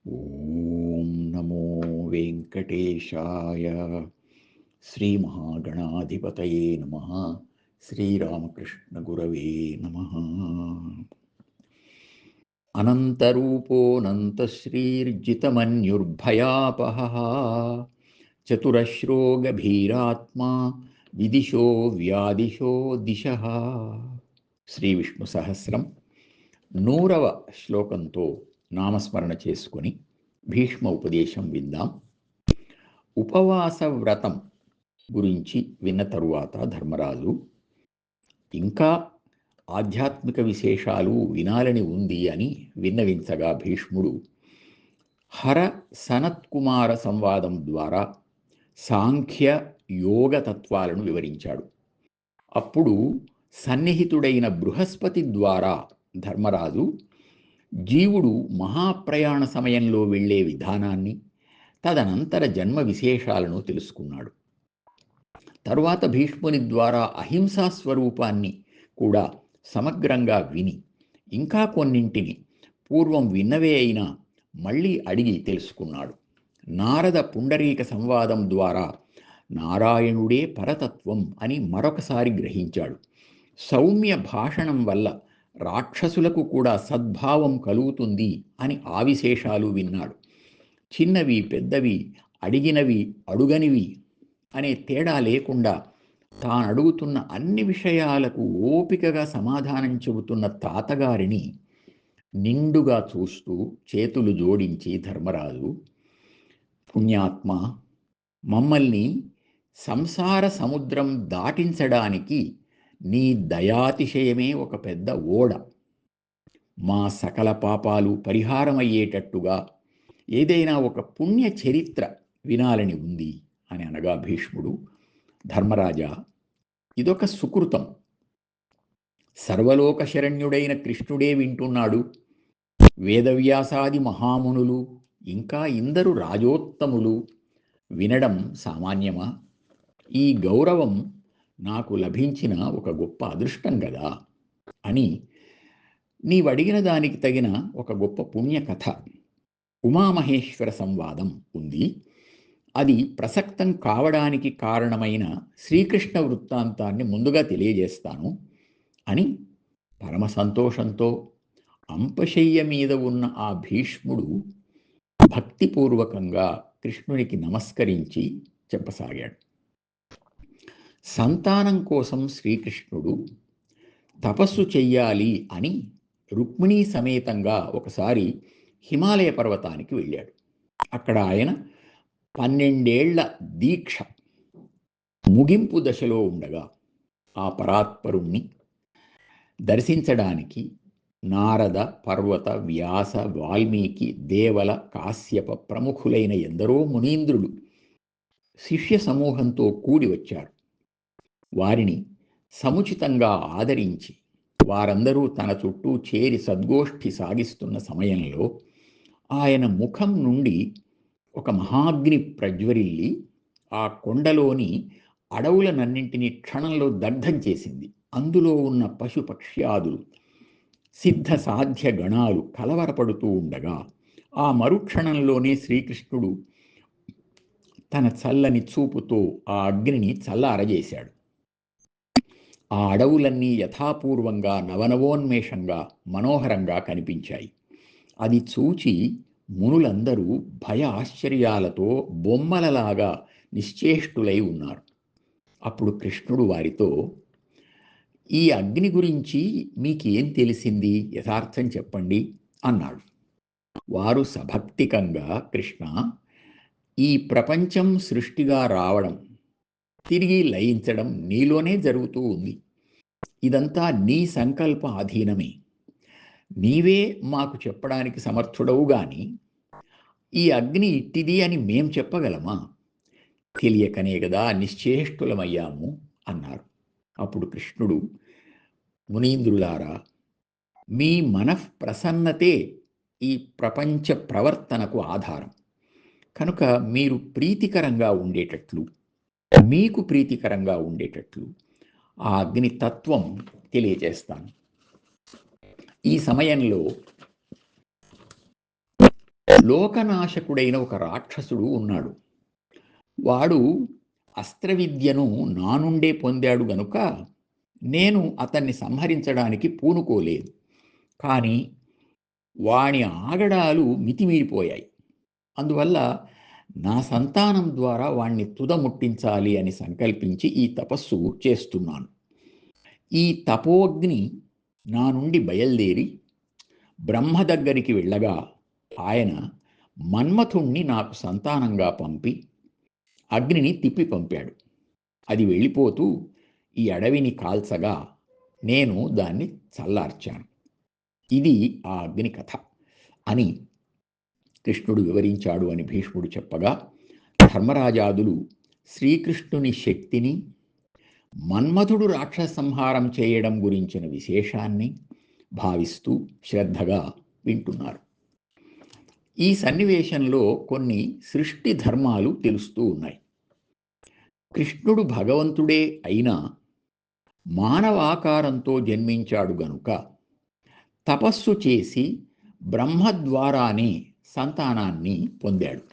ఓం నమో వెంకటేశాయ. శ్రీమహాగణాధిపతయే నమః. శ్రీరామకృష్ణ గురవే నమః. అనంతరూపోऽనంతశ్రీర్జితమన్యుర్భయాపహః చతురశ్రో గభీరాత్మా విదిశో వ్యాదిశో దిశః. శ్రీ విష్ణు సహస్రం 100వ శ్లోకంతో నామస్మరణ చేసుకొని భీష్మ ఉపదేశం విందాం. ఉపవాస వ్రతం గురించి విన్న తరువాత ధర్మరాజు ఇంకా ఆధ్యాత్మిక విశేషాలు వినాలని ఉంది అని విన్నవించగా భీష్ముడు హర సనత్కుమార సంవాదం ద్వారా సాంఖ్య యోగ తత్వాలను వివరించాడు. అప్పుడు సన్నిహితుడైన బృహస్పతి ద్వారా ధర్మరాజు జీవుడు మహాప్రయాణ సమయంలో వెళ్ళే విధానాన్ని, తదనంతర జన్మ విశేషాలను తెలుసుకున్నాడు. తరువాత భీష్ముని ద్వారా అహింసా స్వరూపాన్ని కూడా సమగ్రంగా విని ఇంకా కొన్నింటిని పూర్వం విన్నవే అయినా మళ్ళీ అడిగి తెలుసుకున్నాడు. నారద పుండరీక సంవాదం ద్వారా నారాయణుడే పరతత్వం అని మరొకసారి గ్రహించాడు. సౌమ్య భాషణం వల్ల రాక్షసులకు కూడా సద్భావం కలుగుతుంది అని ఆ విశేషాలు విన్నాడు. చిన్నవి పెద్దవి, అడిగినవి అడుగనివి అనే తేడా లేకుండా తానడుగుతున్న అన్ని విషయాలకు ఓపికగా సమాధానం చెబుతున్న తాతగారిని నిండుగా చూస్తూ చేతులు జోడించి ధర్మరాజు, పుణ్యాత్మ, మమ్మల్ని సంసార సముద్రం దాటించడానికి నీ దయాతిశయమే ఒక పెద్ద ఓడ. మా సకల పాపాలు పరిహారమయ్యేటట్టుగా ఏదైనా ఒక పుణ్య చరిత్ర వినాలని ఉంది అని అనగా భీష్ముడు, ధర్మరాజా, ఇదొక సుకృతం. సర్వలోక శరణ్యుడైన కృష్ణుడే వింటున్నాడు. వేదవ్యాసాది మహామునులు ఇంకా ఇందరు రాజోత్తములు వినడం సామాన్యమా? ఈ గౌరవం నాకు లభించిన ఒక గొప్ప అదృష్టం కదా అని నీవడిగిన దానికి తగిన ఒక గొప్ప పుణ్యకథ, ఉమామహేశ్వర సంవాదం ఉంది. అది ప్రసక్తం కావడానికి కారణమైన శ్రీకృష్ణ వృత్తాంతాన్ని ముందుగా తెలియజేస్తాను అని పరమ సంతోషంతో అంపశయ్య మీద ఉన్న ఆ భీష్ముడు భక్తిపూర్వకంగా కృష్ణునికి నమస్కరించి చెప్పసాగాడు. సంతానం కోసం శ్రీకృష్ణుడు తపస్సు చెయ్యాలి అని రుక్మిణీ సమేతంగా ఒకసారి హిమాలయ పర్వతానికి వెళ్ళాడు. అక్కడ ఆయన 12 ఏళ్ల దీక్ష ముగింపు దశలో ఉండగా ఆ పరాత్పరుణ్ణి దర్శించడానికి నారద, పర్వత, వ్యాస, వాల్మీకి, దేవల, కాశ్యప ప్రముఖులైన ఎందరో మునీంద్రులు శిష్య సమూహంతో కూడి వచ్చారు. వారిని సముచితంగా ఆదరించి వారందరూ తన చుట్టూ చేరి సద్గోష్ఠి సాగిస్తున్న సమయంలో ఆయన ముఖం నుండి ఒక మహాగ్ని ప్రజ్వరిల్లి ఆ కొండలోని అడవులనన్నింటినీ క్షణంలో దగ్ధం చేసింది. అందులో ఉన్న పశుపక్ష్యాదులు, సిద్ధ సాధ్య గణాలు కలవరపడుతూ ఉండగా ఆ మరుక్షణంలోనే శ్రీకృష్ణుడు తన చల్లని చూపుతో ఆ అగ్నిని చల్లారజేశాడు. ఆ అడవులన్నీ యథాపూర్వంగా నవనవోన్మేషంగా మనోహరంగా కనిపించాయి. అది చూచి మునులందరూ భయ ఆశ్చర్యాలతో బొమ్మలలాగా నిశ్చేష్టులై ఉన్నారు. అప్పుడు కృష్ణుడు వారితో, ఈ అగ్ని గురించి మీకేం తెలిసింది, యథార్థం చెప్పండి అన్నాడు. వారు సభక్తికంగా, కృష్ణ, ఈ ప్రపంచం సృష్టిగా రావడం, తిరిగి లయించడం నీలోనే జరుగుతూ ఉంది. ఇదంతా నీ సంకల్ప అధీనమే. నీవే మాకు చెప్పడానికి సమర్థుడవు గాని ఈ అగ్ని ఇట్టిది అని మేం చెప్పగలమా? తెలియకనే కదా నిశ్చేష్టులమయ్యాము అన్నారు. అప్పుడు కృష్ణుడు, మునీంద్రులారా, మీ మనఃప్రసన్నతే ఈ ప్రపంచ ప్రవర్తనకు ఆధారం. కనుక మీరు ప్రీతికరంగా ఉండేటట్లు, మీకు ప్రీతికరంగా ఉండేటట్లు ఆ అగ్ని తత్వం తెలియజేస్తాను. ఈ సమయంలో లోకనాశకుడైన ఒక రాక్షసుడు ఉన్నాడు. వాడు అస్త్రవిద్యను నా నుండే పొందాడు గనుక నేను అతన్ని సంహరించడానికి పూనుకోలేదు. కానీ వాని ఆగడాలు మితిమీరిపోయాయి. అందువల్ల నా సంతానం ద్వారా వాణ్ణి తుదముట్టించాలి అని సంకల్పించి ఈ తపస్సు చేస్తున్నాను. ఈ తపోగ్ని నా నుండి బయలుదేరి బ్రహ్మ దగ్గరికి వెళ్ళగా ఆయన మన్మథుణ్ణి నాకు సంతానంగా పంపి అగ్నిని తిప్పి పంపాడు. అది వెళ్ళిపోతూ ఈ అడవిని కాల్చగా నేను దాన్ని చల్లార్చాను. ఇది ఆ అగ్ని కథ అని కృష్ణుడు వివరించాడు అని భీష్ముడు చెప్పగా, ధర్మరాజాదులు శ్రీకృష్ణుని శక్తిని, మన్మథుడు రాక్షస సంహారం చేయడం గురించిన విశేషాన్ని భావిస్తూ శ్రద్ధగా వింటున్నారు. ఈ సన్నివేశంలో కొన్ని సృష్టి ధర్మాలు తెలుస్తూ ఉన్నాయి. కృష్ణుడు భగవంతుడే అయినా మానవాకారంతో జన్మించాడు గనుక తపస్సు చేసి బ్రహ్మ ద్వారానే సంతానాన్ని పొందాడు.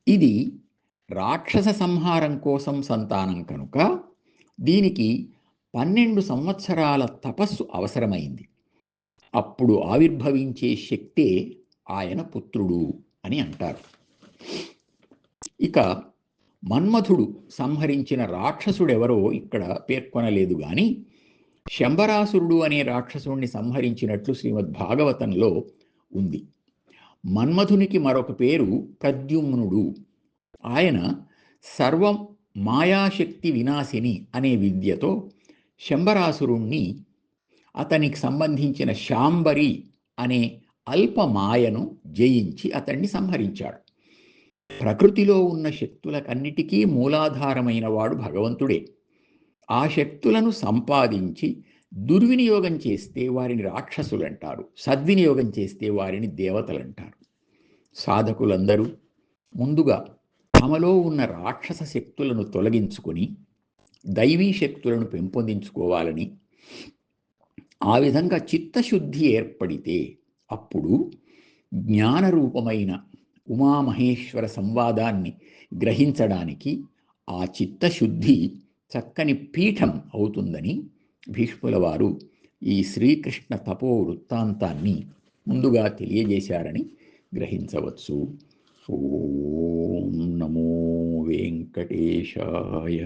ఇది రాక్షస సంహారం కోసం సంతానం కనుక దీనికి 12 సంవత్సరాల తపస్సు అవసరమైంది. అప్పుడు ఆవిర్భవించే శక్తే ఆయన పుత్రుడు అని అంటారు. ఇక మన్మథుడు సంహరించిన రాక్షసుడెవరో ఇక్కడ పేర్కొనలేదు గాని శంబరాసురుడు అనే రాక్షసుడిని సంహరించినట్లు శ్రీమద్భాగవతంలో ఉంది. మన్మథునికి మరొక పేరు ప్రద్యుమ్నుడు. ఆయన సర్వం మాయాశక్తి వినాశిని అనే విద్యతో శంబరాసురుణ్ణి, అతనికి సంబంధించిన శాంబరి అనే అల్ప మాయను జయించి అతన్ని సంహరించాడు. ప్రకృతిలో ఉన్న శక్తులకన్నిటికీ మూలాధారమైన వాడు భగవంతుడే. ఆ శక్తులను సంపాదించి దుర్వినియోగం చేస్తే వారిని రాక్షసులంటారు, సద్వినియోగం చేస్తే వారిని దేవతలంటారు. సాధకులందరూ ముందుగా తమలో ఉన్న రాక్షస శక్తులను తొలగించుకొని దైవీ శక్తులను పెంపొందించుకోవాలని, ఆ విధంగా చిత్తశుద్ధి ఏర్పడితే అప్పుడు జ్ఞానరూపమైన ఉమామహేశ్వర సంవాదాన్ని గ్రహించడానికి ఆ చిత్తశుద్ధి చక్కని పీఠం అవుతుందని భీష్ముల వారు ఈ శ్రీకృష్ణ తపో వృత్తాంతాన్ని ముందుగా తెలియజేశారని గ్రహించవచ్చు. ఓం నమో వెంకటేశాయ.